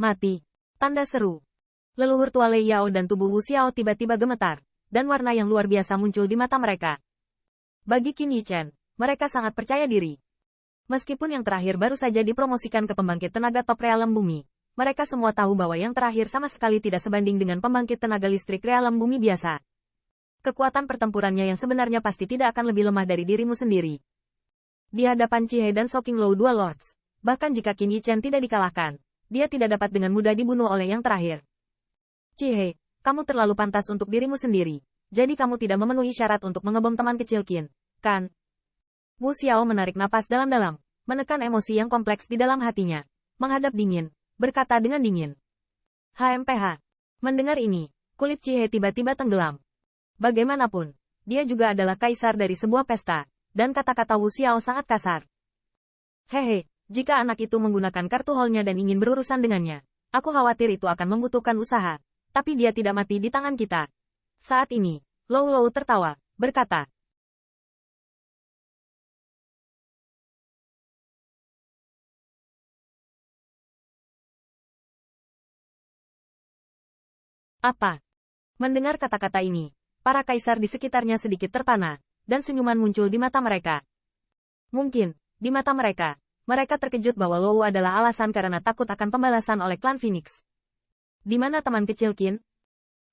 Mati. Tanda seru. Leluhur tua Lei Yao dan tubuh Wu Xiao tiba-tiba gemetar, dan warna yang luar biasa muncul di mata mereka. Bagi Qin Yichen, mereka sangat percaya diri. Meskipun yang terakhir baru saja dipromosikan ke pembangkit tenaga top realem bumi, mereka semua tahu bahwa yang terakhir sama sekali tidak sebanding dengan pembangkit tenaga listrik realem bumi biasa. Kekuatan pertempurannya yang sebenarnya pasti tidak akan lebih lemah dari dirimu sendiri. Di hadapan Qi He dan Soking Lou dua lords, bahkan jika Qin Yichen tidak dikalahkan, dia tidak dapat dengan mudah dibunuh oleh yang terakhir. Qi He, kamu terlalu pantas untuk dirimu sendiri, jadi kamu tidak memenuhi syarat untuk mengebom teman kecil Qin, kan? Wu Xiao menarik napas dalam-dalam, menekan emosi yang kompleks di dalam hatinya, menghadap dingin, berkata dengan dingin. HMPH. Mendengar ini, kulit Qi He tiba-tiba tenggelam. Bagaimanapun, dia juga adalah kaisar dari sebuah pesta, dan kata-kata Wu Xiao sangat kasar. Hehe, jika anak itu menggunakan kartu hall-nya dan ingin berurusan dengannya, aku khawatir itu akan membutuhkan usaha, tapi dia tidak mati di tangan kita. Saat ini, Lou Lou tertawa, berkata. Apa? Mendengar kata-kata ini, para kaisar di sekitarnya sedikit terpana, dan senyuman muncul di mata mereka. Mungkin, di mata mereka, mereka terkejut bahwa Lou adalah alasan karena takut akan pembalasan oleh klan Phoenix. Di mana teman kecil Qin?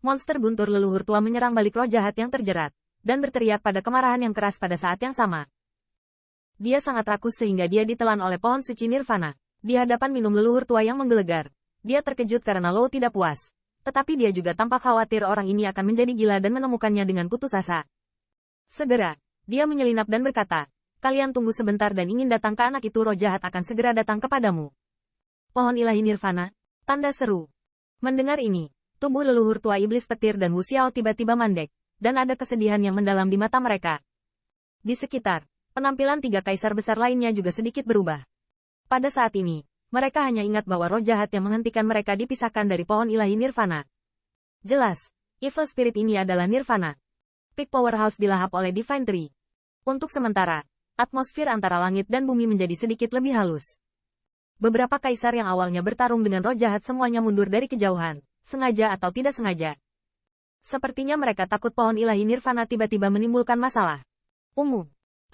Monster guntur leluhur tua menyerang balik roh jahat yang terjerat, dan berteriak pada kemarahan yang keras pada saat yang sama. Dia sangat rakus sehingga dia ditelan oleh pohon suci Nirvana. Di hadapan minum leluhur tua yang menggelegar, dia terkejut karena Lou tidak puas. Tetapi dia juga tampak khawatir orang ini akan menjadi gila dan menemukannya dengan putus asa. Segera, dia menyelinap dan berkata, kalian tunggu sebentar dan ingin datang ke anak itu roh jahat akan segera datang kepadamu. Pohon ilahi Nirvana, tanda seru. Mendengar ini, tubuh leluhur tua iblis petir dan Wu Xiao tiba-tiba mandek, dan ada kesedihan yang mendalam di mata mereka. Di sekitar, penampilan tiga kaisar besar lainnya juga sedikit berubah. Pada saat ini, mereka hanya ingat bahwa roh jahat yang menghentikan mereka dipisahkan dari pohon ilahi Nirvana. Jelas, evil spirit ini adalah Nirvana. Peak powerhouse dilahap oleh Divine Tree. Untuk sementara, atmosfer antara langit dan bumi menjadi sedikit lebih halus. Beberapa kaisar yang awalnya bertarung dengan roh jahat semuanya mundur dari kejauhan, sengaja atau tidak sengaja. Sepertinya mereka takut pohon ilahi Nirvana tiba-tiba menimbulkan masalah.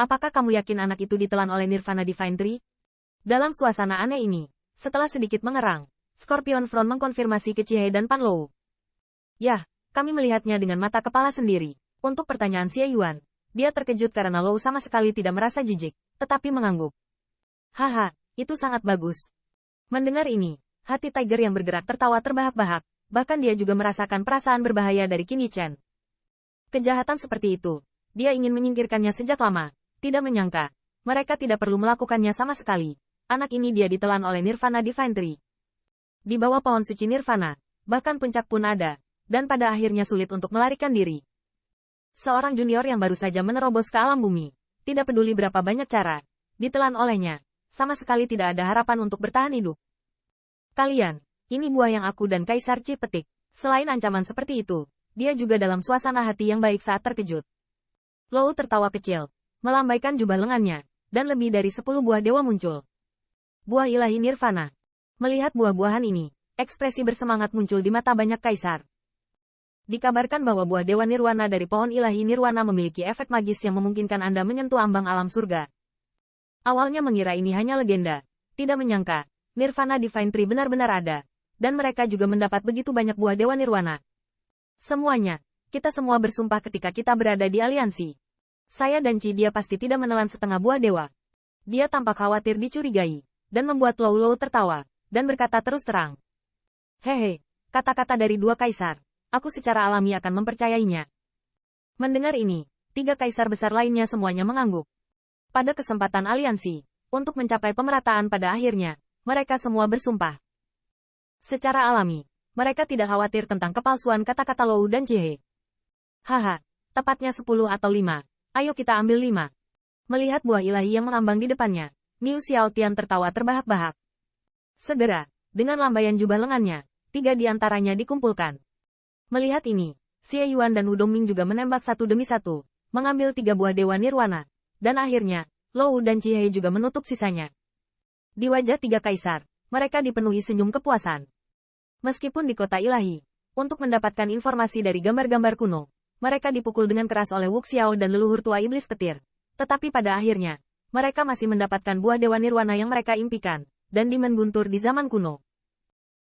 Apakah kamu yakin anak itu ditelan oleh Nirvana Divine Tree? Dalam suasana aneh ini, setelah sedikit mengerang, Scorpion Front mengkonfirmasi ke Qi He dan Pan Lou. Yah, kami melihatnya dengan mata kepala sendiri. Untuk pertanyaan Xie Yuan, dia terkejut karena Lou sama sekali tidak merasa jijik, tetapi mengangguk. Haha, itu sangat bagus. Mendengar ini, hati Tiger yang bergerak tertawa terbahak-bahak, bahkan dia juga merasakan perasaan berbahaya dari Qin Yichen. Kejahatan seperti itu, dia ingin menyingkirkannya sejak lama, tidak menyangka, mereka tidak perlu melakukannya sama sekali. Anak ini dia ditelan oleh Nirvana Divine Tree. Di bawah pohon suci Nirvana, bahkan puncak pun ada, dan pada akhirnya sulit untuk melarikan diri. Seorang junior yang baru saja menerobos ke alam bumi, tidak peduli berapa banyak cara, ditelan olehnya, sama sekali tidak ada harapan untuk bertahan hidup. Kalian, ini buah yang aku dan Kaisar Qi petik. Selain ancaman seperti itu, dia juga dalam suasana hati yang baik saat terkejut. Lou tertawa kecil, melambaikan jubah lengannya, dan lebih dari 10 buah dewa muncul. Buah ilahi Nirvana. Melihat buah-buahan ini, ekspresi bersemangat muncul di mata banyak kaisar. Dikabarkan bahwa buah dewa Nirwana dari pohon ilahi Nirwana memiliki efek magis yang memungkinkan Anda menyentuh ambang alam surga. Awalnya mengira ini hanya legenda, tidak menyangka, Nirvana Divine Tree benar-benar ada, dan mereka juga mendapat begitu banyak buah dewa Nirwana. Semuanya, kita semua bersumpah ketika kita berada di aliansi. Saya dan Qi dia pasti tidak menelan setengah buah dewa. Dia tampak khawatir dicurigai. Dan membuat Lou Lou tertawa, dan berkata terus terang. Hehe, kata-kata dari dua kaisar, aku secara alami akan mempercayainya. Mendengar ini, tiga kaisar besar lainnya semuanya mengangguk. Pada kesempatan aliansi, untuk mencapai pemerataan pada akhirnya, mereka semua bersumpah. Secara alami, mereka tidak khawatir tentang kepalsuan kata-kata Lou dan Qi He. Haha, tepatnya 10 atau 5, ayo kita ambil 5. Melihat buah ilahi yang mengambang di depannya, Niu Xiaotian tertawa terbahak-bahak. Segera, dengan lambaian jubah lengannya, 3 di antaranya dikumpulkan. Melihat ini, Xie Yuan dan Wu Dongming juga menembak satu demi satu, mengambil 3 buah dewa Nirwana. Dan akhirnya, Lou dan Qi He juga menutup sisanya. Di wajah 3 kaisar, mereka dipenuhi senyum kepuasan. Meskipun di kota ilahi, untuk mendapatkan informasi dari gambar-gambar kuno, mereka dipukul dengan keras oleh Wuxiao dan leluhur tua iblis petir. Tetapi pada akhirnya, mereka masih mendapatkan buah Dewa Nirwana yang mereka impikan, dan Demon Guntur di zaman kuno.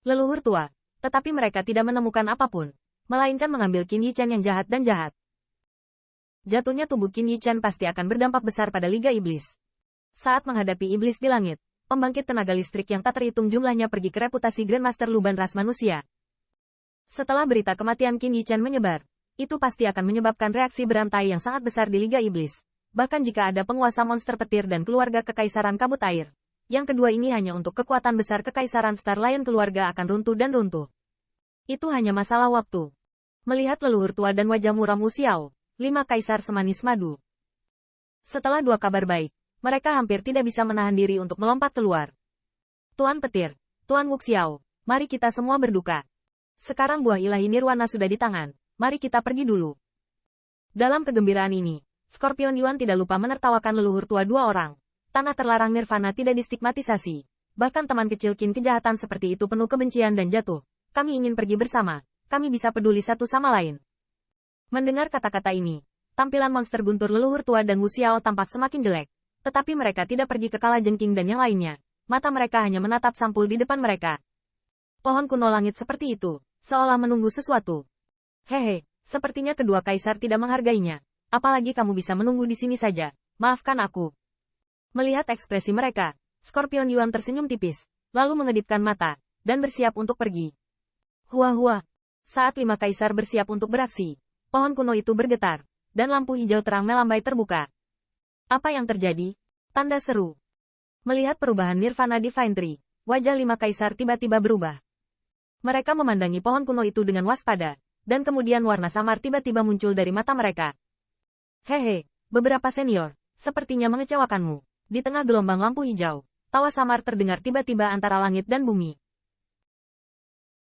Leluhur tua, tetapi mereka tidak menemukan apapun, melainkan mengambil Qin Yichan yang jahat dan jahat. Jatuhnya tubuh Qin Yichan pasti akan berdampak besar pada Liga Iblis. Saat menghadapi iblis di langit, pembangkit tenaga listrik yang tak terhitung jumlahnya pergi ke reputasi Grandmaster Luban ras manusia. Setelah berita kematian Qin Yichan menyebar, itu pasti akan menyebabkan reaksi berantai yang sangat besar di Liga Iblis. Bahkan jika ada penguasa monster petir dan keluarga kekaisaran kabut air. Yang kedua ini hanya untuk kekuatan besar kekaisaran Star Lion keluarga akan runtuh dan runtuh. Itu hanya masalah waktu. Melihat leluhur tua dan wajah muram Wuxiao, 5 kaisar semanis madu. Setelah 2 kabar baik, mereka hampir tidak bisa menahan diri untuk melompat keluar. Tuan Petir, Tuan Wuxiao, mari kita semua berduka. Sekarang buah ilahi Nirwana sudah di tangan, mari kita pergi dulu. Dalam kegembiraan ini, Scorpion Yuan tidak lupa menertawakan leluhur tua 2 orang. Tanah terlarang Nirvana tidak distigmatisasi. Bahkan teman kecil Qin kejahatan seperti itu penuh kebencian dan jatuh. Kami ingin pergi bersama. Kami bisa peduli satu sama lain. Mendengar kata-kata ini, tampilan monster guntur leluhur tua dan Wuxiao tampak semakin jelek. Tetapi mereka tidak pergi ke Kalajengking dan yang lainnya. Mata mereka hanya menatap sampul di depan mereka. Pohon kuno langit seperti itu, seolah menunggu sesuatu. Hehe, sepertinya kedua kaisar tidak menghargainya. Apalagi kamu bisa menunggu di sini saja. Maafkan aku. Melihat ekspresi mereka, Scorpion Yuan tersenyum tipis, lalu mengedipkan mata, dan bersiap untuk pergi. Hua-hua. Saat 5 kaisar bersiap untuk beraksi, pohon kuno itu bergetar, dan lampu hijau terang melambai terbuka. Apa yang terjadi? Tanda seru. Melihat perubahan Nirvana Divine Tree, wajah 5 kaisar tiba-tiba berubah. Mereka memandangi pohon kuno itu dengan waspada, dan kemudian warna samar tiba-tiba muncul dari mata mereka. Hehe, beberapa senior, sepertinya mengecewakanmu. Di tengah gelombang lampu hijau, tawa samar terdengar tiba-tiba antara langit dan bumi.